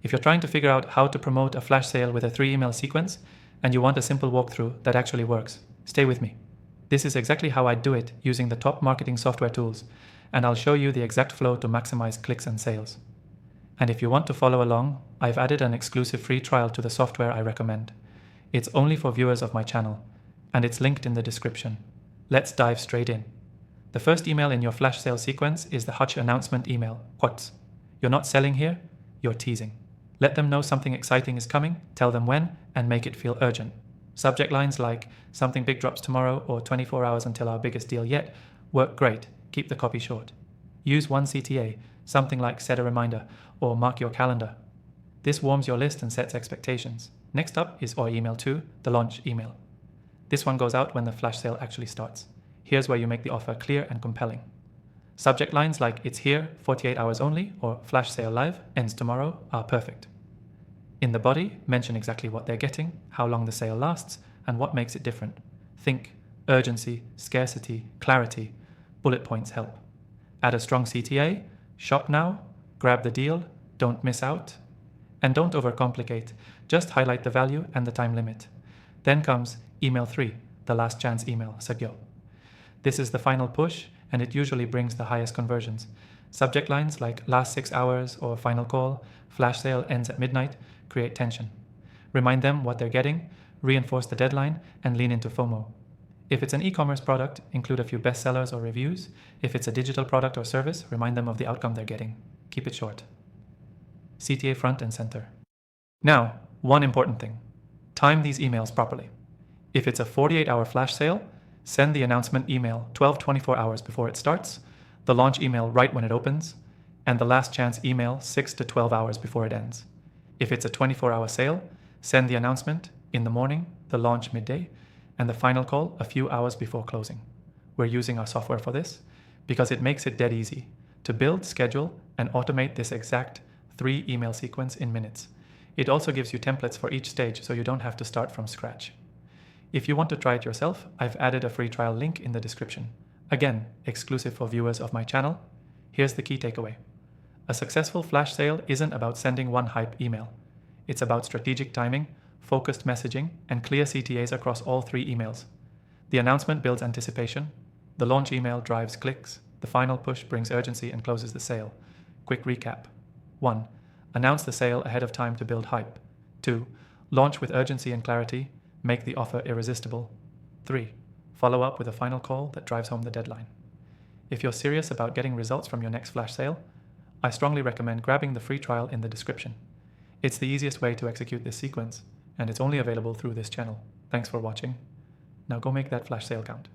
If you're trying to figure out how to promote a flash sale with a 3-email sequence and you want a simple walkthrough that actually works, stay with me. This is exactly how I do it using the top marketing software tools, and I'll show you the exact flow to maximize clicks and sales. And if you want to follow along, I've added an exclusive free trial to the software I recommend. It's only for viewers of my channel, and it's linked in the description. Let's dive straight in. The first email in your flash sale sequence is the Hutch announcement email, What? You're not selling here, you're teasing. Let them know something exciting is coming, tell them when, and make it feel urgent. Subject lines like, something big drops tomorrow or 24 hours until our biggest deal yet, work great, keep the copy short. Use one CTA, something like set a reminder or mark your calendar. This warms your list and sets expectations. Next up is or email 2, the launch email. This one goes out when the flash sale actually starts. Here's where you make the offer clear and compelling. Subject lines like it's here, 48 hours only, or flash sale live, ends tomorrow are perfect. In the body, mention exactly what they're getting, how long the sale lasts, and what makes it different. Think urgency, scarcity, clarity. Bullet points help. Add a strong CTA, shop now, grab the deal, don't miss out. And don't overcomplicate, just highlight the value and the time limit. Then comes email 3, the last chance email, Sagyo. This is the final push, and it usually brings the highest conversions. Subject lines like last 6 hours or final call, flash sale ends at midnight, create tension. Remind them what they're getting, reinforce the deadline, and lean into FOMO. If it's an e-commerce product, include a few bestsellers or reviews. If it's a digital product or service, remind them of the outcome they're getting. Keep it short. CTA front and center. Now, one important thing. Time these emails properly. If it's a 48-hour flash sale, send the announcement email 12-24 hours before it starts, the launch email right when it opens, and the last chance email 6 to 12 hours before it ends. If it's a 24-hour sale, send the announcement in the morning, the launch midday, and the final call a few hours before closing. We're using our software for this because it makes it dead easy to build, schedule, and automate this exact 3-email sequence in minutes. It also gives you templates for each stage so you don't have to start from scratch. If you want to try it yourself, I've added a free trial link in the description. Again, exclusive for viewers of my channel. Here's the key takeaway. A successful flash sale isn't about sending one hype email. It's about strategic timing, focused messaging, and clear CTAs across all 3 emails. The announcement builds anticipation. The launch email drives clicks. The final push brings urgency and closes the sale. Quick recap. 1. Announce the sale ahead of time to build hype. 2. Launch with urgency and clarity. Make the offer irresistible. 3. Follow up with a final call that drives home the deadline. If you're serious about getting results from your next flash sale, I strongly recommend grabbing the free trial in the description. It's the easiest way to execute this sequence, and it's only available through this channel. Thanks for watching. Now go make that flash sale count.